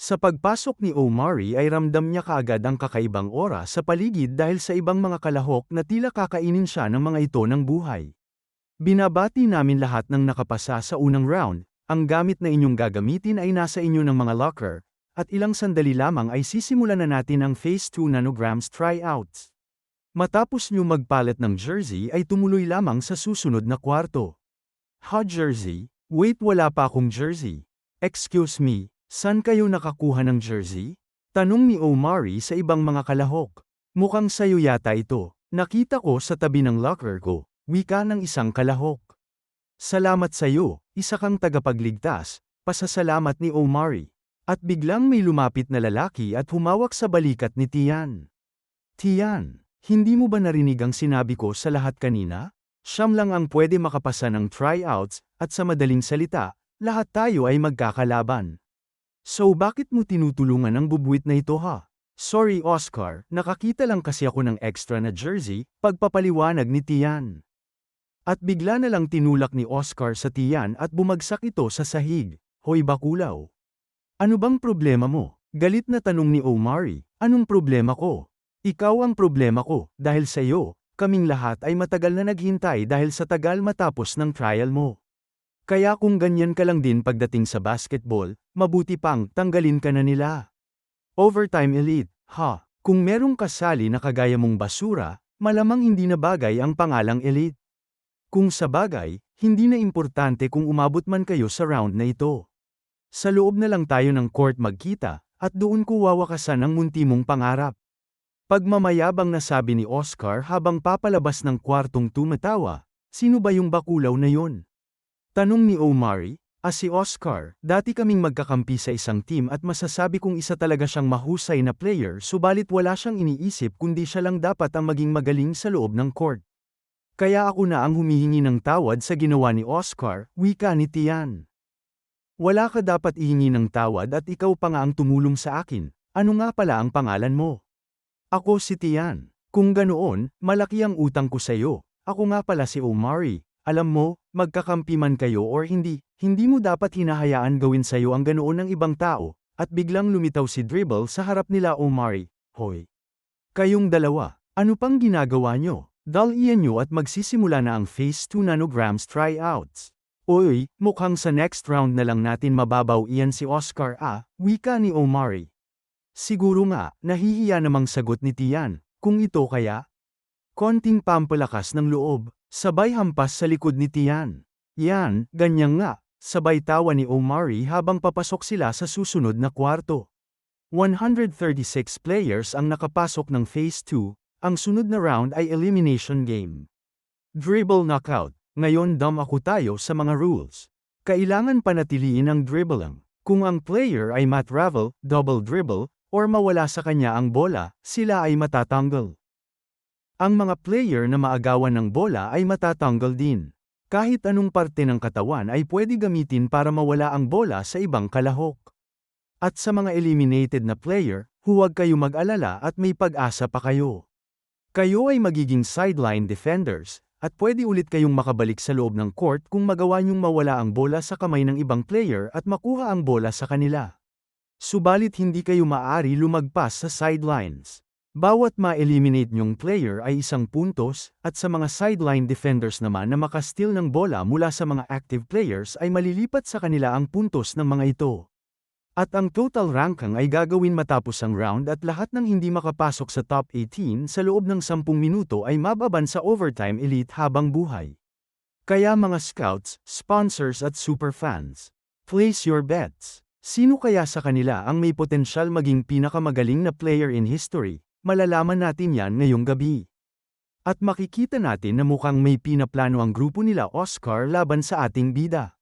Sa pagpasok ni Omari ay ramdam niya kaagad ang kakaibang aura sa paligid dahil sa ibang mga kalahok na tila kakainin siya ng mga ito ng buhay. Binabati namin lahat ng nakapasa sa unang round, ang gamit na inyong gagamitin ay nasa inyo ng mga locker, at ilang sandali lamang ay sisimulan na natin ang Phase 2 Nanograms tryouts. Matapos nyo magpalit ng jersey ay tumuloy lamang sa susunod na kwarto. Ha jersey? Wait, wala pa akong jersey. Excuse me, saan kayo nakakuha ng jersey? Tanong ni Omari sa ibang mga kalahok. Mukhang sayo yata ito. Nakita ko sa tabi ng locker ko, wika ng isang kalahok. Salamat sayo, isa kang tagapagligtas, pasasalamat ni Omari. At biglang may lumapit na lalaki at humawak sa balikat ni Tian. Tian, hindi mo ba narinig ang sinabi ko sa lahat kanina? Siyam lang ang pwede makapasa ng tryouts, at sa madaling salita, lahat tayo ay magkakalaban. So bakit mo tinutulungan ang bubuwit na ito ha? Sorry Oscar, nakakita lang kasi ako ng extra na jersey, pagpapaliwanag ni Tian. At bigla na lang tinulak ni Oscar sa Tian at bumagsak ito sa sahig. Hoy bakulaw! Ano bang problema mo? Galit na tanong ni Omari. Anong problema ko? Ikaw ang problema ko, dahil sa iyo, kaming lahat ay matagal na naghintay dahil sa tagal matapos ng trial mo. Kaya kung ganyan ka lang din pagdating sa basketball, mabuti pang tanggalin ka na nila. Overtime elite, ha? Kung merong kasali na kagaya mong basura, malamang hindi na bagay ang pangalang elite. Kung sa bagay, hindi na importante kung umabot man kayo sa round na ito. Sa loob na lang tayo ng court magkita, at doon ko wawakasan ang munti mong pangarap. Pagmamayabang na sabi ni Oscar habang papalabas ng kwartong tumatawa, sino ba yung bakulaw na yon? Tanong ni Omari, si Oscar, dati kaming magkakampi sa isang team at masasabi kong isa talaga siyang mahusay na player subalit wala siyang iniisip kundi siya lang dapat ang maging magaling sa loob ng court. Kaya ako na ang humihingi ng tawad sa ginawa ni Oscar, wika ni Tian. Wala ka dapat ihingi ng tawad at ikaw pa nga ang tumulong sa akin. Ano nga pala ang pangalan mo? Ako si Tian. Kung ganoon, malaki ang utang ko sa iyo. Ako nga pala si Omari. Alam mo, magkakampi man kayo or hindi, hindi mo dapat hinahayaan gawin sa iyo ang ganoon ng ibang tao. At biglang lumitaw si Dribble sa harap nila Omari. Hoy! Kayong dalawa, ano pang ginagawa nyo? Dalian nyo at magsisimula na ang Phase 2 Nanograms tryouts. Oy, mukhang sa next round na lang natin mababaw iyan si Oscar wika ni Omari. Siguro nga, nahihiya namang sagot ni Tian, kung ito kaya? Konting pampalakas ng loob, sabay hampas sa likod ni Tian. Yan, ganyan nga, sabay tawa ni Omari habang papasok sila sa susunod na kwarto. 136 players ang nakapasok ng Phase 2, ang sunod na round ay elimination game. Dribble knockout. Ngayon ako tayo sa mga rules. Kailangan panatiliin ang dribbling. Kung ang player ay matravel, double dribble, or mawala sa kanya ang bola, sila ay matatanggal. Ang mga player na maagawan ng bola ay matatanggal din. Kahit anong parte ng katawan ay pwede gamitin para mawala ang bola sa ibang kalahok. At sa mga eliminated na player, huwag kayo mag-alala at may pag-asa pa kayo. Kayo ay magiging sideline defenders, at pwede ulit kayong makabalik sa loob ng court kung magawa niyong mawala ang bola sa kamay ng ibang player at makuha ang bola sa kanila. Subalit hindi kayo maaari lumagpas sa sidelines. Bawat ma-eliminate niyong player ay isang puntos, at sa mga sideline defenders naman na makasteal ng bola mula sa mga active players ay malilipat sa kanila ang puntos ng mga ito. At ang total ranking ay gagawin matapos ang round at lahat ng hindi makapasok sa top 18 sa loob ng 10 minuto ay mababan sa overtime elite habang buhay. Kaya mga scouts, sponsors at superfans, place your bets. Sino kaya sa kanila ang may potensyal maging pinakamagaling na player in history? Malalaman natin yan ngayong gabi. At makikita natin na mukhang may pinaplano ang grupo nila Oscar laban sa ating bida.